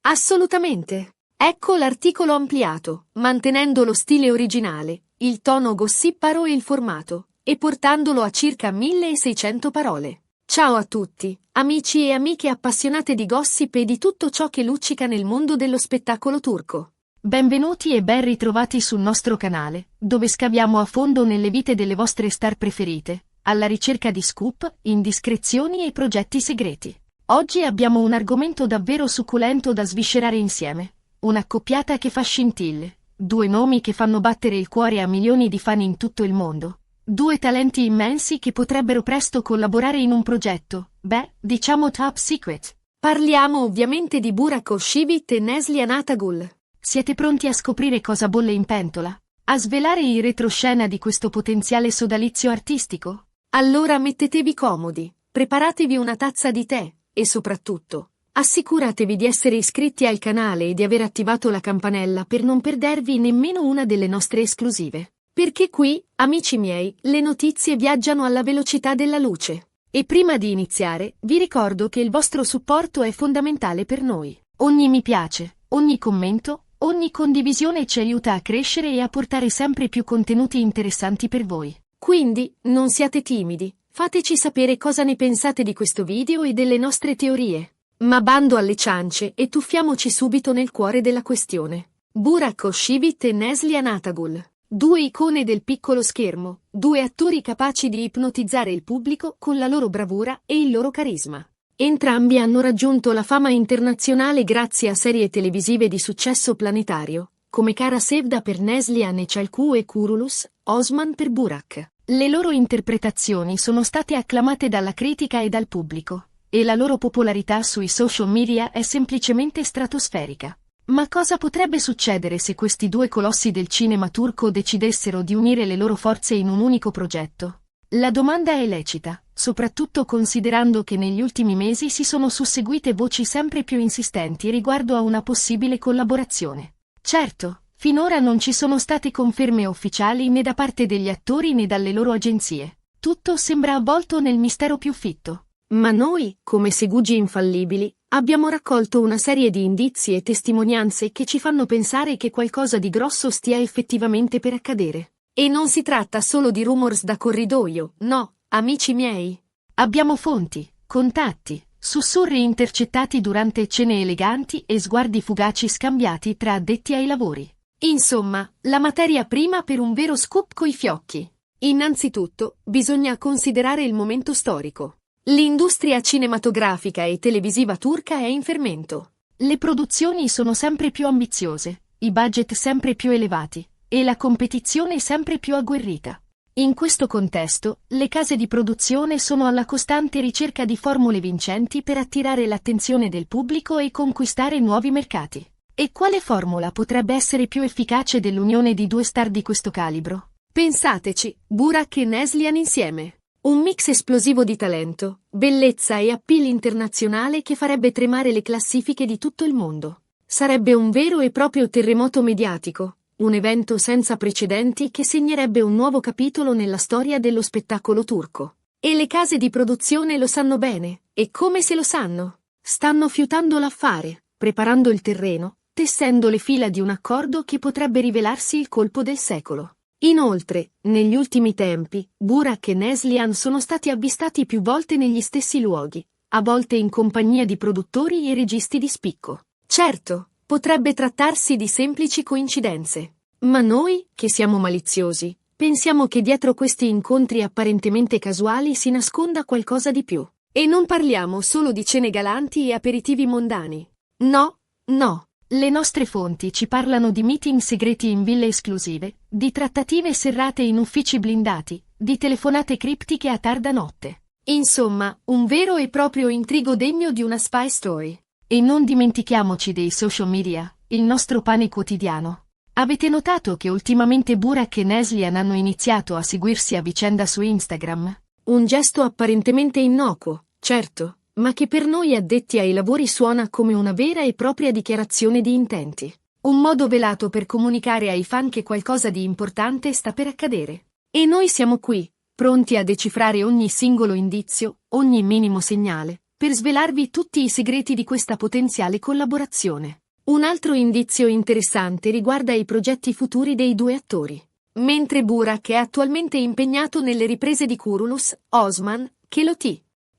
Assolutamente. Ecco l'articolo ampliato, mantenendo lo stile originale, il tono gossiparo e il formato, e portandolo a circa 1600 parole. Ciao a tutti, amici e amiche appassionate di gossip e di tutto ciò che luccica nel mondo dello spettacolo turco. Benvenuti e ben ritrovati sul nostro canale, dove scaviamo a fondo nelle vite delle vostre star preferite, alla ricerca di scoop, indiscrezioni e progetti segreti. Oggi abbiamo un argomento davvero succulento da sviscerare insieme. Un'accoppiata che fa scintille, due nomi che fanno battere il cuore a milioni di fan in tutto il mondo. Due talenti immensi che potrebbero presto collaborare in un progetto, diciamo top secret. Parliamo ovviamente di Burak Özçivit e Neslihan Atagul. Siete pronti a scoprire cosa bolle in pentola? A svelare il retroscena di questo potenziale sodalizio artistico? Allora mettetevi comodi, preparatevi una tazza di tè e soprattutto, assicuratevi di essere iscritti al canale e di aver attivato la campanella per non perdervi nemmeno una delle nostre esclusive. Perché qui, amici miei, le notizie viaggiano alla velocità della luce. E prima di iniziare, vi ricordo che il vostro supporto è fondamentale per noi. Ogni mi piace, ogni commento, ogni condivisione ci aiuta a crescere e a portare sempre più contenuti interessanti per voi. Quindi, non siate timidi, fateci sapere cosa ne pensate di questo video e delle nostre teorie. Ma bando alle ciance e tuffiamoci subito nel cuore della questione. Burak Özçivit e Neslihan Atagul. Due icone del piccolo schermo, due attori capaci di ipnotizzare il pubblico con la loro bravura e il loro carisma. Entrambi hanno raggiunto la fama internazionale grazie a serie televisive di successo planetario, come Kara Sevda per Neslihan e Çalku e Kurulus, Osman per Burak. Le loro interpretazioni sono state acclamate dalla critica e dal pubblico, e la loro popolarità sui social media è semplicemente stratosferica. Ma cosa potrebbe succedere se questi due colossi del cinema turco decidessero di unire le loro forze in un unico progetto? La domanda è lecita, soprattutto considerando che negli ultimi mesi si sono susseguite voci sempre più insistenti riguardo a una possibile collaborazione. Certo, finora non ci sono state conferme ufficiali né da parte degli attori né dalle loro agenzie. Tutto sembra avvolto nel mistero più fitto. Ma noi, come segugi infallibili, abbiamo raccolto una serie di indizi e testimonianze che ci fanno pensare che qualcosa di grosso stia effettivamente per accadere. E non si tratta solo di rumors da corridoio, no, amici miei. Abbiamo fonti, contatti, sussurri intercettati durante cene eleganti e sguardi fugaci scambiati tra addetti ai lavori. Insomma, la materia prima per un vero scoop coi fiocchi. Innanzitutto, bisogna considerare il momento storico. L'industria cinematografica e televisiva turca è in fermento. Le produzioni sono sempre più ambiziose, i budget sempre più elevati, e la competizione sempre più agguerrita. In questo contesto, le case di produzione sono alla costante ricerca di formule vincenti per attirare l'attenzione del pubblico e conquistare nuovi mercati. E quale formula potrebbe essere più efficace dell'unione di due star di questo calibro? Pensateci, Burak e Neslihan insieme. Un mix esplosivo di talento, bellezza e appeal internazionale che farebbe tremare le classifiche di tutto il mondo. Sarebbe un vero e proprio terremoto mediatico, un evento senza precedenti che segnerebbe un nuovo capitolo nella storia dello spettacolo turco. E le case di produzione lo sanno bene, e come se lo sanno? Stanno fiutando l'affare, preparando il terreno, tessendo le fila di un accordo che potrebbe rivelarsi il colpo del secolo. Inoltre, negli ultimi tempi, Burak e Neslihan sono stati avvistati più volte negli stessi luoghi, a volte in compagnia di produttori e registi di spicco. Certo, potrebbe trattarsi di semplici coincidenze. Ma noi, che siamo maliziosi, pensiamo che dietro questi incontri apparentemente casuali si nasconda qualcosa di più. E non parliamo solo di cene galanti e aperitivi mondani. No, no. Le nostre fonti ci parlano di meeting segreti in ville esclusive, di trattative serrate in uffici blindati, di telefonate criptiche a tarda notte. Insomma, un vero e proprio intrigo degno di una spy story. E non dimentichiamoci dei social media, il nostro pane quotidiano. Avete notato che ultimamente Burak e Neslihan hanno iniziato a seguirsi a vicenda su Instagram? Un gesto apparentemente innocuo, certo, ma che per noi addetti ai lavori suona come una vera e propria dichiarazione di intenti. Un modo velato per comunicare ai fan che qualcosa di importante sta per accadere. E noi siamo qui, pronti a decifrare ogni singolo indizio, ogni minimo segnale, per svelarvi tutti i segreti di questa potenziale collaborazione. Un altro indizio interessante riguarda i progetti futuri dei due attori. Mentre Burak è attualmente impegnato nelle riprese di Kurulus, Osman, che lo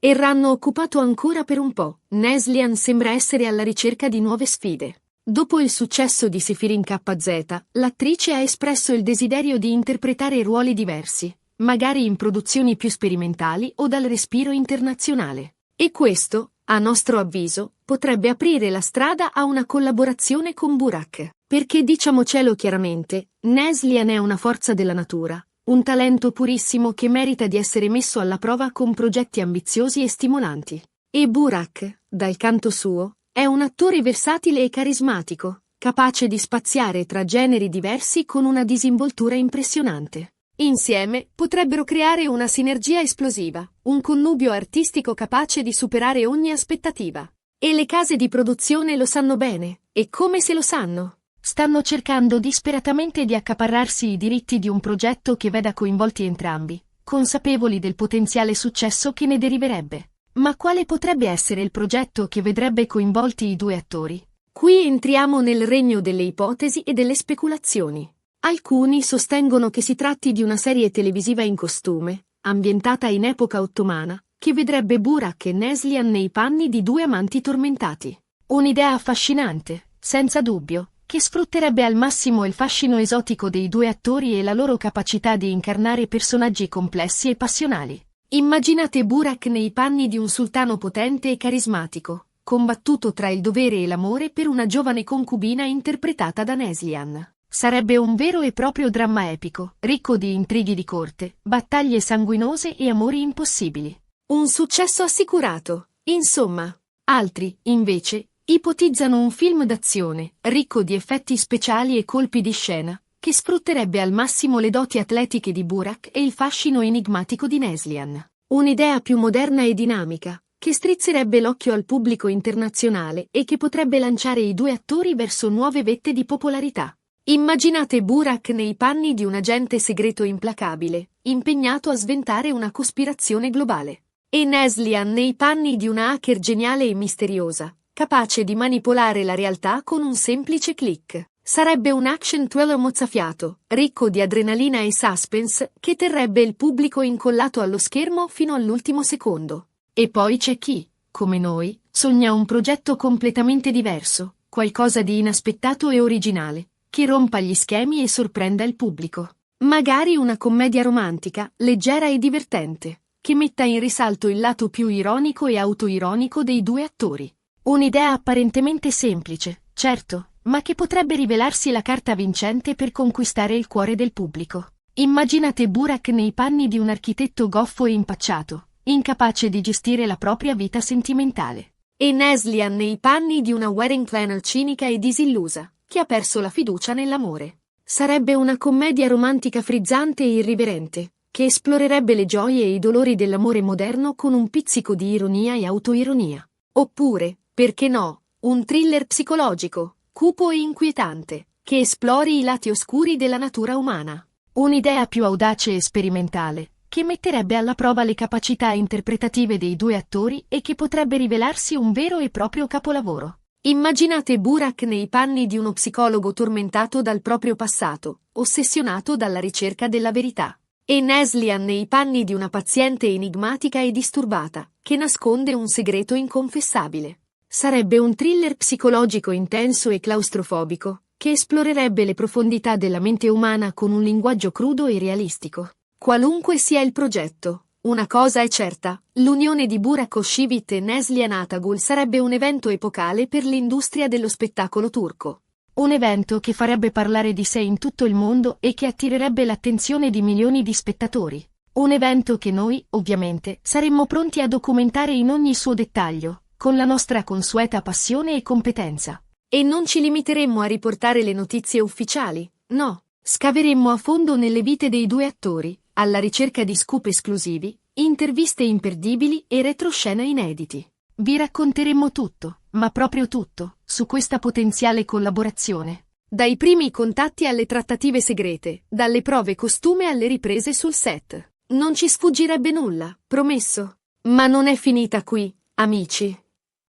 terranno occupato ancora per un po', Neslihan sembra essere alla ricerca di nuove sfide. Dopo il successo di Sefirin KZ, l'attrice ha espresso il desiderio di interpretare ruoli diversi, magari in produzioni più sperimentali o dal respiro internazionale. E questo, a nostro avviso, potrebbe aprire la strada a una collaborazione con Burak. Perché diciamocelo chiaramente, Neslihan è una forza della natura, un talento purissimo che merita di essere messo alla prova con progetti ambiziosi e stimolanti. E Burak, dal canto suo, è un attore versatile e carismatico, capace di spaziare tra generi diversi con una disinvoltura impressionante. Insieme potrebbero creare una sinergia esplosiva, un connubio artistico capace di superare ogni aspettativa. E le case di produzione lo sanno bene, e come se lo sanno. Stanno cercando disperatamente di accaparrarsi i diritti di un progetto che veda coinvolti entrambi, consapevoli del potenziale successo che ne deriverebbe. Ma quale potrebbe essere il progetto che vedrebbe coinvolti i due attori? Qui entriamo nel regno delle ipotesi e delle speculazioni. Alcuni sostengono che si tratti di una serie televisiva in costume, ambientata in epoca ottomana, che vedrebbe Burak e Neslihan nei panni di due amanti tormentati. Un'idea affascinante, senza dubbio, che sfrutterebbe al massimo il fascino esotico dei due attori e la loro capacità di incarnare personaggi complessi e passionali. Immaginate Burak nei panni di un sultano potente e carismatico, combattuto tra il dovere e l'amore per una giovane concubina interpretata da Neslihan. Sarebbe un vero e proprio dramma epico, ricco di intrighi di corte, battaglie sanguinose e amori impossibili. Un successo assicurato, insomma. Altri, invece, ipotizzano un film d'azione, ricco di effetti speciali e colpi di scena, che sfrutterebbe al massimo le doti atletiche di Burak e il fascino enigmatico di Neslihan. Un'idea più moderna e dinamica, che strizzerebbe l'occhio al pubblico internazionale e che potrebbe lanciare i due attori verso nuove vette di popolarità. Immaginate Burak nei panni di un agente segreto implacabile, impegnato a sventare una cospirazione globale. E Neslihan nei panni di una hacker geniale e misteriosa, capace di manipolare la realtà con un semplice click. Sarebbe un action thriller mozzafiato, ricco di adrenalina e suspense, che terrebbe il pubblico incollato allo schermo fino all'ultimo secondo. E poi c'è chi, come noi, sogna un progetto completamente diverso, qualcosa di inaspettato e originale, che rompa gli schemi e sorprenda il pubblico. Magari una commedia romantica, leggera e divertente, che metta in risalto il lato più ironico e autoironico dei due attori. Un'idea apparentemente semplice, certo, ma che potrebbe rivelarsi la carta vincente per conquistare il cuore del pubblico. Immaginate Burak nei panni di un architetto goffo e impacciato, incapace di gestire la propria vita sentimentale. E Neslihan nei panni di una wedding planner cinica e disillusa, che ha perso la fiducia nell'amore. Sarebbe una commedia romantica frizzante e irriverente, che esplorerebbe le gioie e i dolori dell'amore moderno con un pizzico di ironia e autoironia. Oppure, perché no, un thriller psicologico, cupo e inquietante, che esplori i lati oscuri della natura umana. Un'idea più audace e sperimentale, che metterebbe alla prova le capacità interpretative dei due attori e che potrebbe rivelarsi un vero e proprio capolavoro. Immaginate Burak nei panni di uno psicologo tormentato dal proprio passato, ossessionato dalla ricerca della verità. E Neslihan nei panni di una paziente enigmatica e disturbata, che nasconde un segreto inconfessabile. Sarebbe un thriller psicologico intenso e claustrofobico, che esplorerebbe le profondità della mente umana con un linguaggio crudo e realistico. Qualunque sia il progetto, una cosa è certa, l'unione di Burak Özçivit e Neslihan Atagul sarebbe un evento epocale per l'industria dello spettacolo turco. Un evento che farebbe parlare di sé in tutto il mondo e che attirerebbe l'attenzione di milioni di spettatori. Un evento che noi, ovviamente, saremmo pronti a documentare in ogni suo dettaglio, con la nostra consueta passione e competenza. E non ci limiteremmo a riportare le notizie ufficiali, no. Scaveremmo a fondo nelle vite dei due attori, alla ricerca di scoop esclusivi, interviste imperdibili e retroscena inediti. Vi racconteremo tutto, ma proprio tutto, su questa potenziale collaborazione. Dai primi contatti alle trattative segrete, dalle prove costume alle riprese sul set. Non ci sfuggirebbe nulla, promesso. Ma non è finita qui. amici.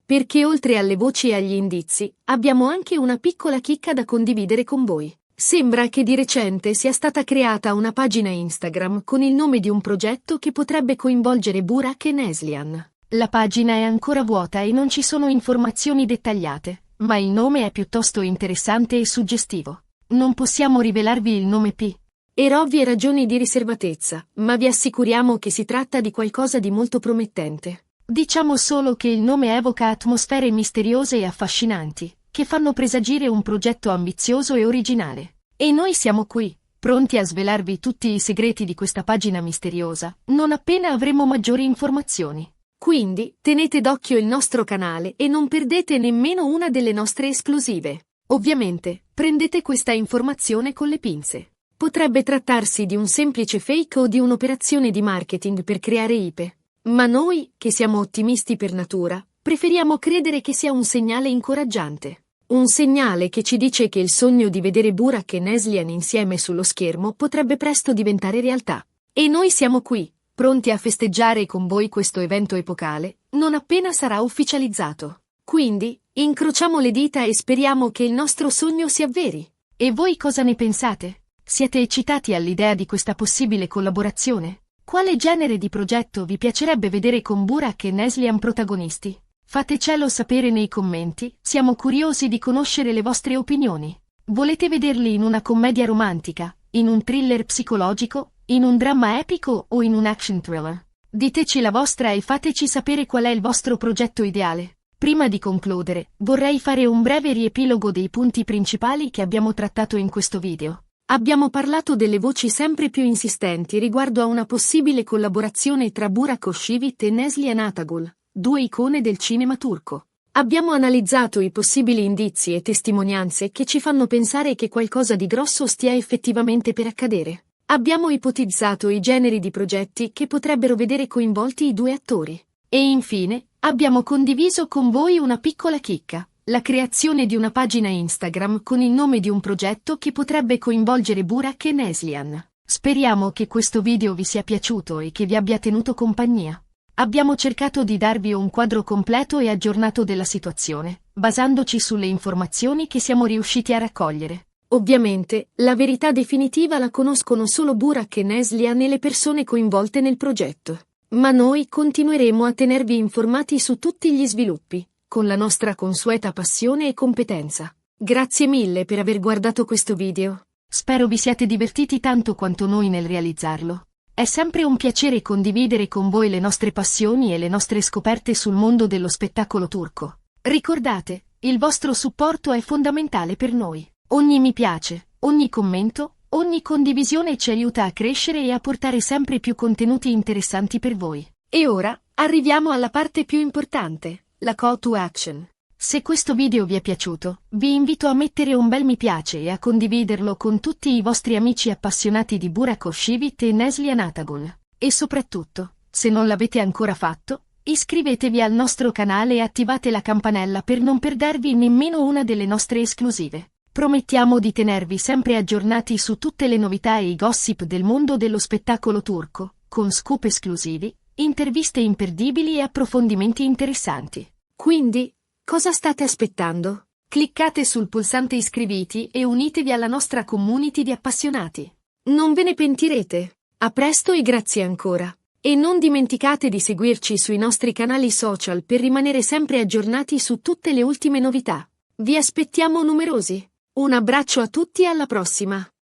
Perché oltre alle voci e agli indizi, abbiamo anche una piccola chicca da condividere con voi. Sembra che di recente sia stata creata una pagina Instagram con il nome di un progetto che potrebbe coinvolgere Burak e Neslihan. La pagina è ancora vuota e non ci sono informazioni dettagliate, ma il nome è piuttosto interessante e suggestivo. Non possiamo rivelarvi il nome per ovvie ragioni di riservatezza, ma vi assicuriamo che si tratta di qualcosa di molto promettente. Diciamo solo che il nome evoca atmosfere misteriose e affascinanti, che fanno presagire un progetto ambizioso e originale. E noi siamo qui, pronti a svelarvi tutti i segreti di questa pagina misteriosa, non appena avremo maggiori informazioni. Quindi, tenete d'occhio il nostro canale e non perdete nemmeno una delle nostre esclusive. Ovviamente, prendete questa informazione con le pinze. Potrebbe trattarsi di un semplice fake o di un'operazione di marketing per creare ipe. Ma noi, che siamo ottimisti per natura, preferiamo credere che sia un segnale incoraggiante. Un segnale che ci dice che il sogno di vedere Burak e Neslihan insieme sullo schermo potrebbe presto diventare realtà. E noi siamo qui, pronti a festeggiare con voi questo evento epocale, non appena sarà ufficializzato. Quindi, incrociamo le dita e speriamo che il nostro sogno si avveri. E voi cosa ne pensate? Siete eccitati all'idea di questa possibile collaborazione? Quale genere di progetto vi piacerebbe vedere con Burak e Neslihan protagonisti? Fatecelo sapere nei commenti, siamo curiosi di conoscere le vostre opinioni. Volete vederli in una commedia romantica, in un thriller psicologico, in un dramma epico o in un action thriller? Diteci la vostra e fateci sapere qual è il vostro progetto ideale. Prima di concludere, vorrei fare un breve riepilogo dei punti principali che abbiamo trattato in questo video. Abbiamo parlato delle voci sempre più insistenti riguardo a una possibile collaborazione tra Burak Özçivit e Neslihan Atagül, due icone del cinema turco. Abbiamo analizzato i possibili indizi e testimonianze che ci fanno pensare che qualcosa di grosso stia effettivamente per accadere. Abbiamo ipotizzato i generi di progetti che potrebbero vedere coinvolti i due attori. E infine, abbiamo condiviso con voi una piccola chicca. La creazione di una pagina Instagram con il nome di un progetto che potrebbe coinvolgere Burak e Neslihan. Speriamo che questo video vi sia piaciuto e che vi abbia tenuto compagnia. Abbiamo cercato di darvi un quadro completo e aggiornato della situazione, basandoci sulle informazioni che siamo riusciti a raccogliere. Ovviamente, la verità definitiva la conoscono solo Burak e Neslihan e le persone coinvolte nel progetto. Ma noi continueremo a tenervi informati su tutti gli sviluppi, con la nostra consueta passione e competenza. Grazie mille per aver guardato questo video. Spero vi siate divertiti tanto quanto noi nel realizzarlo. È sempre un piacere condividere con voi le nostre passioni e le nostre scoperte sul mondo dello spettacolo turco. Ricordate, il vostro supporto è fondamentale per noi. Ogni mi piace, ogni commento, ogni condivisione ci aiuta a crescere e a portare sempre più contenuti interessanti per voi. E ora, arriviamo alla parte più importante. La call to action. Se questo video vi è piaciuto, vi invito a mettere un bel mi piace e a condividerlo con tutti i vostri amici appassionati di Burak Özçivit e Neslihan Atagül. E soprattutto, se non l'avete ancora fatto, iscrivetevi al nostro canale e attivate la campanella per non perdervi nemmeno una delle nostre esclusive. Promettiamo di tenervi sempre aggiornati su tutte le novità e i gossip del mondo dello spettacolo turco, con scoop esclusivi, interviste imperdibili e approfondimenti interessanti. Quindi, cosa state aspettando? Cliccate sul pulsante iscriviti e unitevi alla nostra community di appassionati. Non ve ne pentirete. A presto e grazie ancora. E non dimenticate di seguirci sui nostri canali social per rimanere sempre aggiornati su tutte le ultime novità. Vi aspettiamo numerosi. Un abbraccio a tutti e alla prossima.